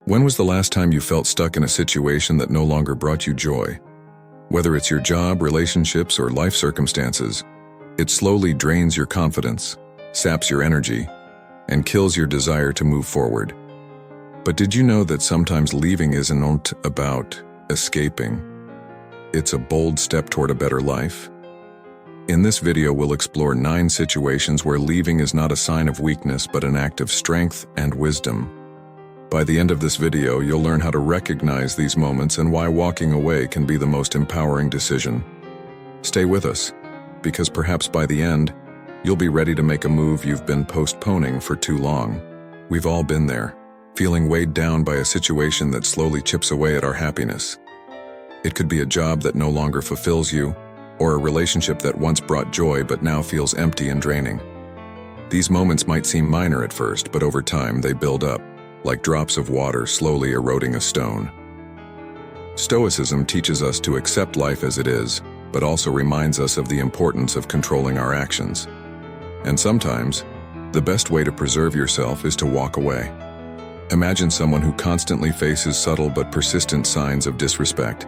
When was the last time you felt stuck in a situation that no longer brought you joy? Whether it's your job, relationships, or life circumstances, it slowly drains your confidence, saps your energy, and kills your desire to move forward. But did you know that sometimes leaving isn't about escaping? It's a bold step toward a better life. In this video, we'll explore 9 situations where leaving is not a sign of weakness but an act of strength and wisdom. By the end of this video, you'll learn how to recognize these moments and why walking away can be the most empowering decision. Stay with us, because perhaps by the end, you'll be ready to make a move you've been postponing for too long. We've all been there, feeling weighed down by a situation that slowly chips away at our happiness. It could be a job that no longer fulfills you, or a relationship that once brought joy but now feels empty and draining. These moments might seem minor at first, but over time they build up, like drops of water slowly eroding a stone. Stoicism teaches us to accept life as it is, but also reminds us of the importance of controlling our actions. And sometimes, the best way to preserve yourself is to walk away. Imagine someone who constantly faces subtle but persistent signs of disrespect.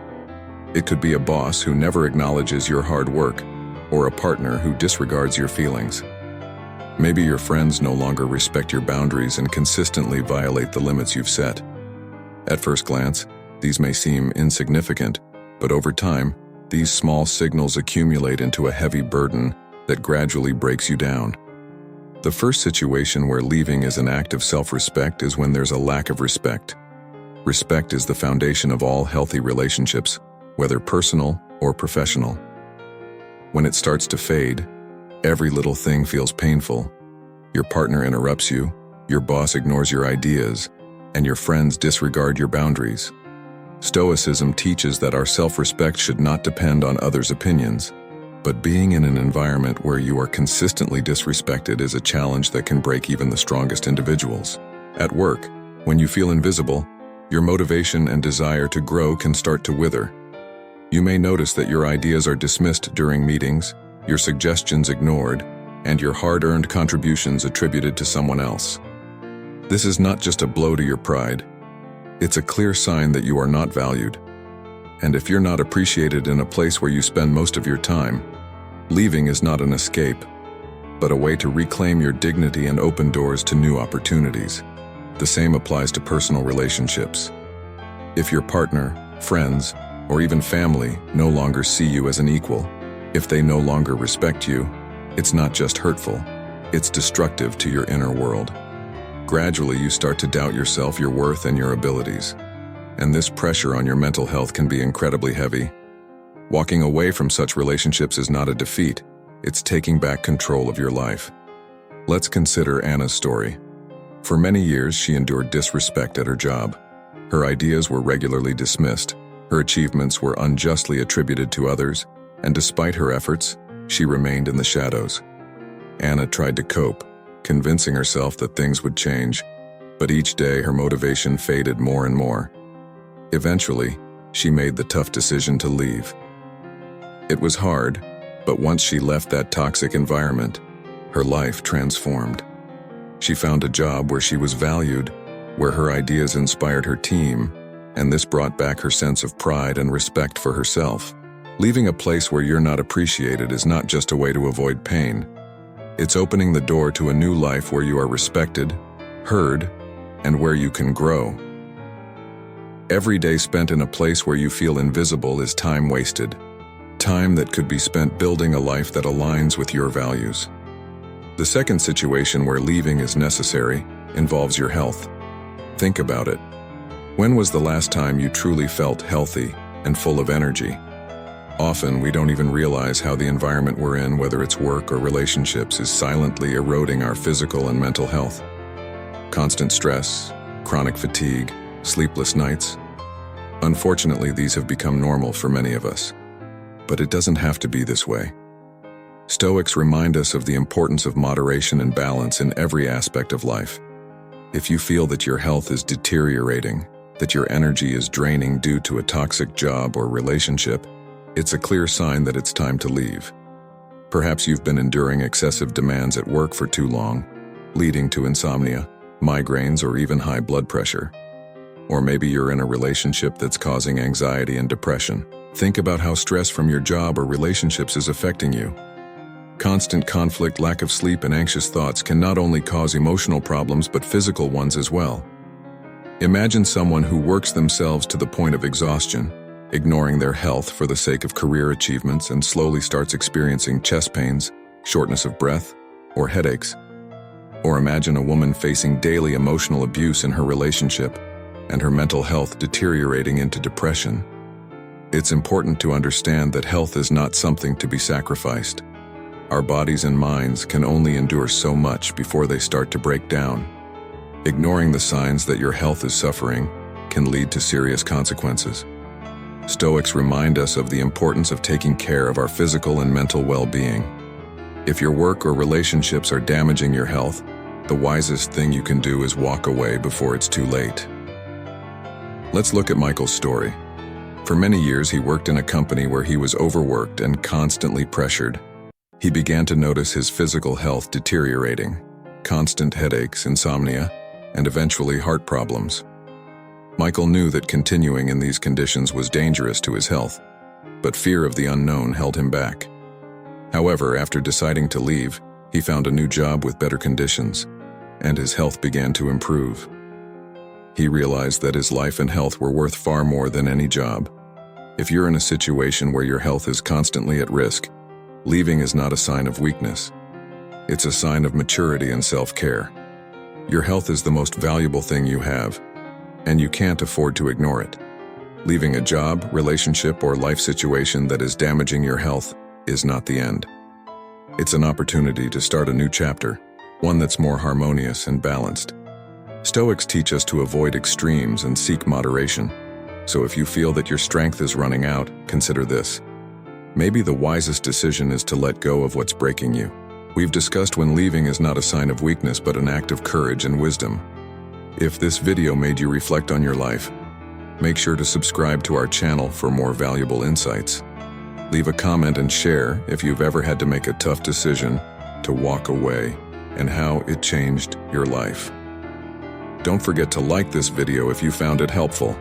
It could be a boss who never acknowledges your hard work, or a partner who disregards your feelings. Maybe your friends no longer respect your boundaries and consistently violate the limits you've set. At first glance, these may seem insignificant, but over time, these small signals accumulate into a heavy burden that gradually breaks you down. The first situation where leaving is an act of self-respect is when there's a lack of respect. Respect is the foundation of all healthy relationships, whether personal or professional. When it starts to fade, every little thing feels painful. Your partner interrupts you, your boss ignores your ideas, and your friends disregard your boundaries. Stoicism teaches that our self-respect should not depend on others' opinions, but being in an environment where you are consistently disrespected is a challenge that can break even the strongest individuals. At work, when you feel invisible, your motivation and desire to grow can start to wither. You may notice that your ideas are dismissed during meetings, your suggestions ignored, and your hard-earned contributions attributed to someone else. This is not just a blow to your pride. It's a clear sign that you are not valued. And if you're not appreciated in a place where you spend most of your time, leaving is not an escape, but a way to reclaim your dignity and open doors to new opportunities. The same applies to personal relationships. If your partner, friends, or even family no longer see you as an equal, if they no longer respect you, it's not just hurtful, it's destructive to your inner world. Gradually, you start to doubt yourself, your worth, and your abilities. And this pressure on your mental health can be incredibly heavy. Walking away from such relationships is not a defeat, it's taking back control of your life. Let's consider Anna's story. For many years, she endured disrespect at her job. Her ideas were regularly dismissed, her achievements were unjustly attributed to others, and despite her efforts, she remained in the shadows. Anna tried to cope, convincing herself that things would change, but each day her motivation faded more and more. Eventually, she made the tough decision to leave. It was hard, but once she left that toxic environment, her life transformed. She found a job where she was valued, where her ideas inspired her team, and this brought back her sense of pride and respect for herself. Leaving a place where you're not appreciated is not just a way to avoid pain. It's opening the door to a new life where you are respected, heard, and where you can grow. Every day spent in a place where you feel invisible is time wasted. Time that could be spent building a life that aligns with your values. The second situation where leaving is necessary involves your health. Think about it. When was the last time you truly felt healthy and full of energy? Often, we don't even realize how the environment we're in, whether it's work or relationships, is silently eroding our physical and mental health. Constant stress, chronic fatigue, sleepless nights. Unfortunately, these have become normal for many of us. But it doesn't have to be this way. Stoics remind us of the importance of moderation and balance in every aspect of life. If you feel that your health is deteriorating, that your energy is draining due to a toxic job or relationship, it's a clear sign that it's time to leave. Perhaps you've been enduring excessive demands at work for too long, leading to insomnia, migraines, or even high blood pressure. Or maybe you're in a relationship that's causing anxiety and depression. Think about how stress from your job or relationships is affecting you. Constant conflict, lack of sleep, and anxious thoughts can not only cause emotional problems but physical ones as well. Imagine someone who works themselves to the point of exhaustion, ignoring their health for the sake of career achievements, and slowly starts experiencing chest pains, shortness of breath, or headaches. Or imagine a woman facing daily emotional abuse in her relationship and her mental health deteriorating into depression. It's important to understand that health is not something to be sacrificed. Our bodies and minds can only endure so much before they start to break down. Ignoring the signs that your health is suffering can lead to serious consequences. Stoics remind us of the importance of taking care of our physical and mental well-being. If your work or relationships are damaging your health, the wisest thing you can do is walk away before it's too late. Let's look at Michael's story. For many years, he worked in a company where he was overworked and constantly pressured. He began to notice his physical health deteriorating, constant headaches, insomnia, and eventually heart problems. Michael knew that continuing in these conditions was dangerous to his health, but fear of the unknown held him back. However, after deciding to leave, he found a new job with better conditions, and his health began to improve. He realized that his life and health were worth far more than any job. If you're in a situation where your health is constantly at risk, leaving is not a sign of weakness. It's a sign of maturity and self-care. Your health is the most valuable thing you have, and you can't afford to ignore it. Leaving a job, relationship, or life situation that is damaging your health is not the end. It's an opportunity to start a new chapter, one that's more harmonious and balanced. Stoics teach us to avoid extremes and seek moderation. So if you feel that your strength is running out, consider this. Maybe the wisest decision is to let go of what's breaking you. We've discussed when leaving is not a sign of weakness but an act of courage and wisdom. If this video made you reflect on your life, make sure to subscribe to our channel for more valuable insights. Leave a comment and share if you've ever had to make a tough decision to walk away and how it changed your life. Don't forget to like this video if you found it helpful.